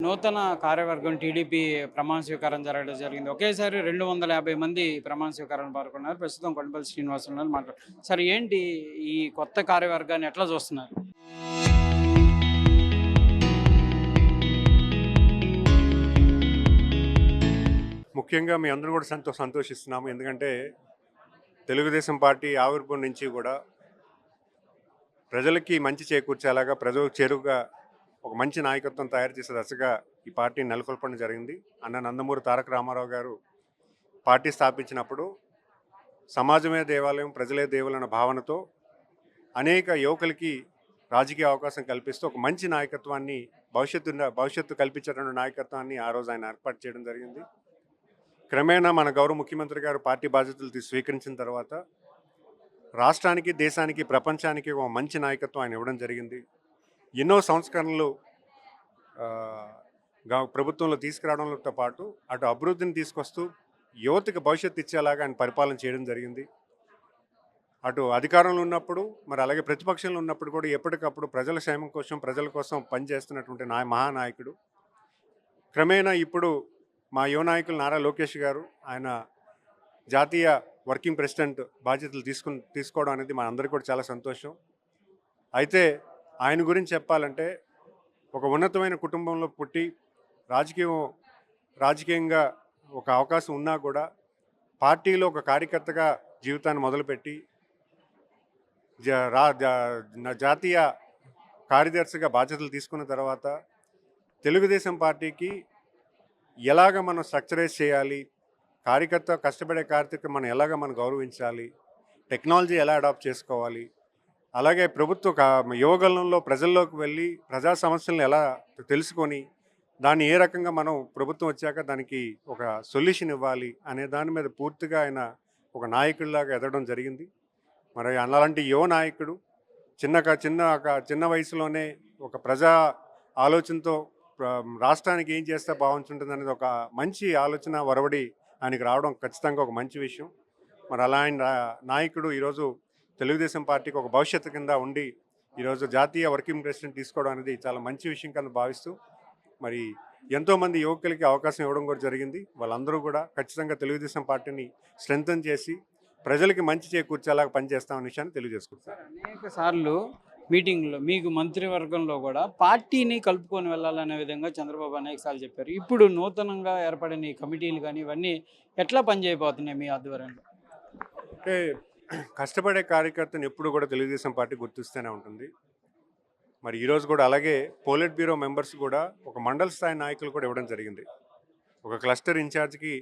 నూతన కార్యవర్గం టీడీపీ ప్రమాణ స్వీకారం జరగడం జరిగింది. ఒకేసారి 250 మంది ప్రమాణ స్వీకారానికి పాల్గొన్నారు. ప్రస్తుతం కొండపల్లి శ్రీనివాసులు ఉన్నారు. సార్ ఏంటి ఈ కొత్త కార్యవర్గాన్ని ఎట్లా చూస్తున్నారు? ముఖ్యంగా మీ అందరూ కూడా సంతోషిస్తున్నాము. ఎందుకంటే తెలుగుదేశం పార్టీ ఆవిర్భావం నుంచి కూడా ప్రజలకి మంచి చేకూర్చేలాగా ప్రజలకు చేరువుగా ఒక మంచి నాయకత్వం తయారు చేసే దశగా ఈ పార్టీని నెలకొల్పడం జరిగింది. అన్న నందమూరి తారక రామారావు గారు పార్టీ స్థాపించినప్పుడు సమాజమే దేవాలయం, ప్రజలే దేవులు అన్న భావనతో అనేక యువకులకి రాజకీయ అవకాశం కల్పిస్తూ ఒక మంచి నాయకత్వాన్ని భవిష్యత్తు కల్పించేటువంటి నాయకత్వాన్ని ఆ రోజు ఆయన ఏర్పాటు చేయడం జరిగింది. క్రమేణా మన గౌరవ ముఖ్యమంత్రి గారు పార్టీ బాధ్యతలు స్వీకరించిన తర్వాత రాష్ట్రానికి, దేశానికి, ప్రపంచానికి ఒక మంచి నాయకత్వం ఆయన ఇవ్వడం జరిగింది. ఎన్నో సంస్కరణలు ప్రభుత్వంలో తీసుకురావడంతో పాటు అటు అభివృద్ధిని తీసుకొస్తూ యువతకు భవిష్యత్తు ఇచ్చేలాగా ఆయన పరిపాలన చేయడం జరిగింది. అటు అధికారంలో ఉన్నప్పుడు మరి అలాగే ప్రతిపక్షంలో ఉన్నప్పుడు కూడా ఎప్పటికప్పుడు ప్రజల క్షేమం కోసం, ప్రజల కోసం పనిచేస్తున్నటువంటి మహానాయకుడు. క్రమేణా ఇప్పుడు మా యువ నాయకులు నారా లోకేష్ గారు ఆయన జాతీయ వర్కింగ్ ప్రెసిడెంట్ బాధ్యతలు తీసుకోవడం అనేది మా అందరికీ కూడా చాలా సంతోషం. అయితే ఆయన గురించి చెప్పాలంటే ఒక ఉన్నతమైన కుటుంబంలో పుట్టి రాజకీయంగా ఒక అవకాశం ఉన్నా కూడా పార్టీలో ఒక కార్యకర్తగా జీవితాన్ని మొదలుపెట్టి జాతీయ కార్యదర్శిగా బాధ్యతలు తీసుకున్న తర్వాత తెలుగుదేశం పార్టీకి ఎలాగ మనం స్ట్రక్చరైజ్ చేయాలి, కష్టపడే కార్యకర్త మనం గౌరవించాలి, టెక్నాలజీ ఎలా అడాప్ట్ చేసుకోవాలి, అలాగే ప్రభుత్వ యువగలంలో ప్రజల్లోకి వెళ్ళి ప్రజా సమస్యలను ఎలా తెలుసుకొని దాన్ని ఏ రకంగా మనం ప్రభుత్వం వచ్చాక దానికి ఒక సొల్యూషన్ ఇవ్వాలి అనే దాని మీద పూర్తిగా ఆయన ఒక నాయకుడిలాగా ఎదగడం జరిగింది. మరి అలాంటి యువ నాయకుడు చిన్న వయసులోనే ఒక ప్రజా ఆలోచనతో రాష్ట్రానికి ఏం చేస్తే బాగుంటుంది అనేది ఒక మంచి ఆలోచన వరవడి ఆయనకి రావడం ఖచ్చితంగా ఒక మంచి విషయం. మరి అలా ఆయన నాయకుడు ఈరోజు తెలుగుదేశం పార్టీకి ఒక భవిష్యత్తు కింద ఉండి ఈరోజు జాతీయ వర్కింగ్ ప్రెసిడెంట్ తీసుకోవడం అనేది చాలా మంచి విషయం కింద భావిస్తూ మరి ఎంతోమంది యువకులకి అవకాశం ఇవ్వడం కూడా జరిగింది. వాళ్ళందరూ కూడా ఖచ్చితంగా తెలుగుదేశం పార్టీని స్ట్రెంగ్తన్ చేసి ప్రజలకి మంచి చేకూర్చేలాగా పనిచేస్తామనే విషయాన్ని తెలియజేసుకుంటారు. అనేక సార్లు మీటింగ్లో మీకు మంత్రివర్గంలో కూడా పార్టీని కలుపుకొని వెళ్ళాలనే విధంగా చంద్రబాబు అనేక సార్లు చెప్పారు. ఇప్పుడు నూతనంగా ఏర్పడిన ఈ కమిటీలు కానీ ఇవన్నీ ఎట్లా పనిచేయబోతున్నాయి మీ ఆధ్వర్యంలో? అంటే కష్టపడే కార్యకర్తను ఎప్పుడు కూడా తెలుగుదేశం పార్టీ గుర్తిస్తూనే ఉంటుంది. మరి ఈరోజు కూడా అలాగే పోలిట్ బ్యూరో మెంబర్స్ కూడా ఒక మండల స్థాయి నాయకులు కూడా ఇవ్వడం జరిగింది. ఒక క్లస్టర్ ఇన్ఛార్జ్కి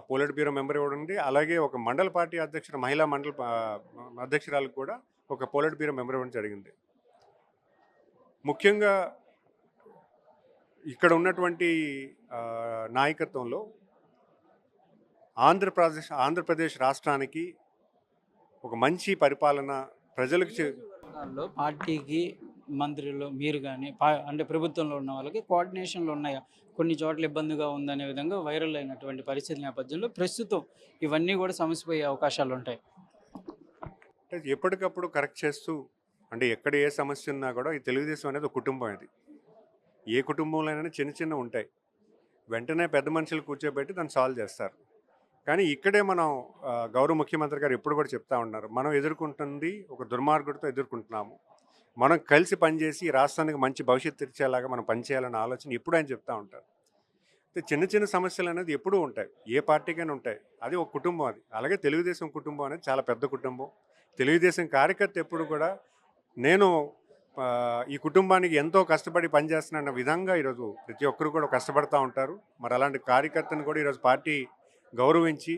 పోలిట్ బ్యూరో మెంబర్ ఇవ్వడం, అలాగే ఒక మండల పార్టీ మహిళా మండల అధ్యక్షురాలకు కూడా ఒక పోలిట్ బ్యూరో మెంబర్ ఇవ్వడం జరిగింది. ముఖ్యంగా ఇక్కడ ఉన్నటువంటి నాయకత్వంలో ఆంధ్రప్రదేశ్ రాష్ట్రానికి ఒక మంచి పరిపాలన ప్రజలకు పార్టీకి మంత్రులు మీరు కానీ అంటే ప్రభుత్వంలో ఉన్న వాళ్ళకి కోఆర్డినేషన్లు ఉన్నాయా? కొన్ని చోట్ల ఇబ్బందిగా ఉందనే విధంగా వైరల్ అయినటువంటి పరిస్థితి నేపథ్యంలో ప్రస్తుతం ఇవన్నీ కూడా సమస్యపోయే అవకాశాలు ఉంటాయి. ఎప్పటికప్పుడు కరెక్ట్ చేస్తూ అంటే ఎక్కడ ఏ సమస్య ఉన్నా కూడా ఈ తెలుగుదేశం అనేది ఒక కుటుంబం. ఇది ఏ కుటుంబంలోనైనా చిన్న ఉంటాయి, వెంటనే పెద్ద మనుషులు కూర్చోబెట్టి దాన్ని సాల్వ్ చేస్తారు. కానీ ఇక్కడే మనం గౌరవ ముఖ్యమంత్రి గారు ఎప్పుడు కూడా చెప్తా ఉన్నారు, మనం ఎదుర్కొంటుంది ఒక దుర్మార్గుడితో ఎదుర్కొంటున్నాము, మనం కలిసి పనిచేసి రాష్ట్రానికి మంచి భవిష్యత్తు ఇచ్చేలాగా మనం పనిచేయాలన్న ఆలోచన ఎప్పుడు ఆయన చెప్తా ఉంటారు. చిన్న సమస్యలు అనేది ఎప్పుడూ ఉంటాయి, ఏ పార్టీకైనా ఉంటాయి. అది ఒక కుటుంబం. అది అలాగే తెలుగుదేశం కుటుంబం అనేది చాలా పెద్ద కుటుంబం. తెలుగుదేశం కార్యకర్త ఎప్పుడు కూడా నేను ఈ కుటుంబానికి ఎంతో కష్టపడి పనిచేస్తున్న విధంగా ఈరోజు ప్రతి ఒక్కరు కూడా కష్టపడుతూ ఉంటారు. మరి అలాంటి కార్యకర్తను కూడా ఈరోజు పార్టీ గౌరవించి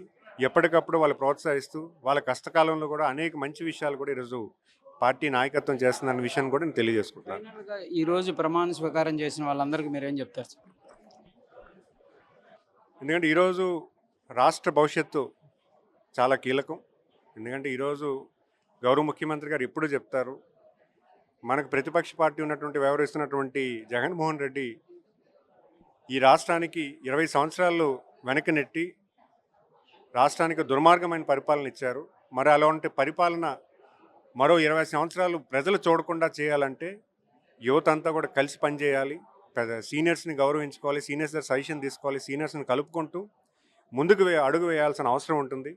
ఎప్పటికప్పుడు వాళ్ళు ప్రోత్సహిస్తూ వాళ్ళ కష్టకాలంలో కూడా అనేక మంచి విషయాలు కూడా ఈరోజు పార్టీ నాయకత్వం చేస్తుందన్న విషయాన్ని కూడా నేను తెలియజేసుకుంటున్నాను. ఈరోజు ప్రమాణ స్వీకారం చేసిన వాళ్ళందరికీ మీరేం చెప్తారు? ఎందుకంటే ఈరోజు రాష్ట్ర భవిష్యత్తు చాలా కీలకం. ఎందుకంటే ఈరోజు గౌరవ ముఖ్యమంత్రి గారు ఎప్పుడు చెప్తారు, మనకు ప్రతిపక్ష పార్టీ వ్యవహరిస్తున్నటువంటి జగన్మోహన్ రెడ్డి ఈ రాష్ట్రానికి 20 సంవత్సరాలు వెనక్కి నెట్టి రాష్ట్రానికి దుర్మార్గమైన పరిపాలన ఇచ్చారు. మరి అలాంటి పరిపాలన మరో 20 సంవత్సరాలు ప్రజలు చూడకుండా చేయాలంటే యువత అంతా కూడా కలిసి పనిచేయాలి. సీనియర్స్ని గౌరవించుకోవాలి, సీనియర్స్ దగ్గర సజెషన్ తీసుకోవాలి, సీనియర్స్ని కలుపుకుంటూ ముందుకు అడుగు వేయాల్సిన అవసరం ఉంటుంది.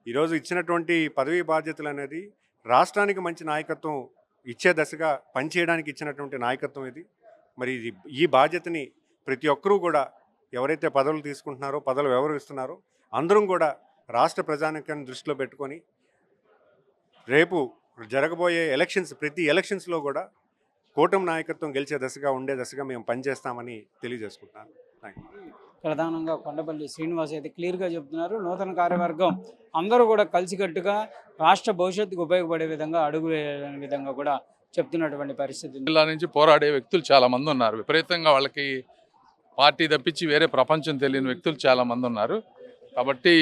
ఈరోజు ఇచ్చినటువంటి పదవీ బాధ్యతలు అనేది రాష్ట్రానికి మంచి నాయకత్వం ఇచ్చే దశగా పనిచేయడానికి ఇచ్చినటువంటి నాయకత్వం ఇది. మరి ఈ బాధ్యతని ప్రతి ఒక్కరూ కూడా ఎవరైతే పదవులు తీసుకుంటున్నారో, పదవులు వ్యవహరిస్తున్నారో అందరం కూడా రాష్ట్ర ప్రజానికాన్ని దృష్టిలో పెట్టుకొని రేపు జరగబోయే ప్రతి ఎలక్షన్స్లో కూడా కూటమి నాయకత్వం గెలిచే దశగా ఉండే దశగా మేము పనిచేస్తామని తెలియజేసుకుంటున్నాను. Thank you. ప్రధానంగా కొండపల్లి శ్రీనివాస్ అయితే క్లియర్గా చెప్తున్నారు. నూతన కార్యవర్గం అందరూ కూడా కలిసికట్టుగా రాష్ట్ర భవిష్యత్తుకు ఉపయోగపడే విధంగా అడుగు వేయని విధంగా కూడా చెప్తున్నటువంటి పరిస్థితి ఉంది. జిల్లా నుంచి పోరాడే వ్యక్తులు చాలా మంది ఉన్నారు. విపరీతంగా వాళ్ళకి పార్టీ తప్పించి వేరే ప్రపంచం తెలియని వ్యక్తులు చాలా మంది ఉన్నారు. కాబట్టి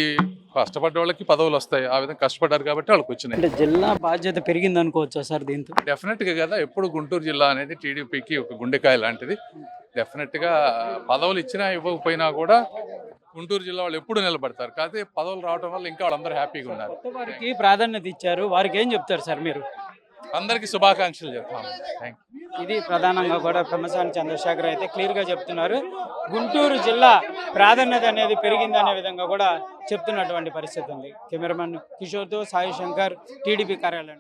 కష్టపడ్డ వాళ్ళకి పదవులు వస్తాయి. ఆ విధంగా కష్టపడ్డారు కాబట్టి వాళ్ళకి వచ్చినాయి. అంటే జిల్లా బాధ్యత పెరిగింది అనుకోవచ్చా సార్ దీంతో? డెఫినెట్గా కదా, ఎప్పుడు గుంటూరు జిల్లా అనేది టీడీపీకి ఒక గుండెకాయ లాంటిది. డెఫినెట్గా పదవులు ఇచ్చినా ఇవ్వకపోయినా కూడా గుంటూరు జిల్లా వాళ్ళు ఎప్పుడు నిలబడతారు. కాకపోతే పదవులు రావడం వల్ల ఇంకా వాళ్ళందరూ హ్యాపీగా ఉన్నారు. కొత్త వారికి ప్రాధాన్యత ఇచ్చారు, వారికి ఏం చెప్తారు సార్ మీరు? అందరికీ శుభాకాంక్షలు చెప్తాను. Thank you. ఇది ప్రధానంగా కూడా పెమ్మసాని చంద్రశేఖర్ అయితే క్లియర్గా చెప్తున్నారు. గుంటూరు జిల్లా ప్రాధాన్యత అనేది పెరిగిందనే విధంగా కూడా చెప్తున్నటువంటి పరిస్థితి ఉంది. కెమెరామెన్ కిషోర్తో సాయి శంకర్, టీడీపీ కార్యాలయం.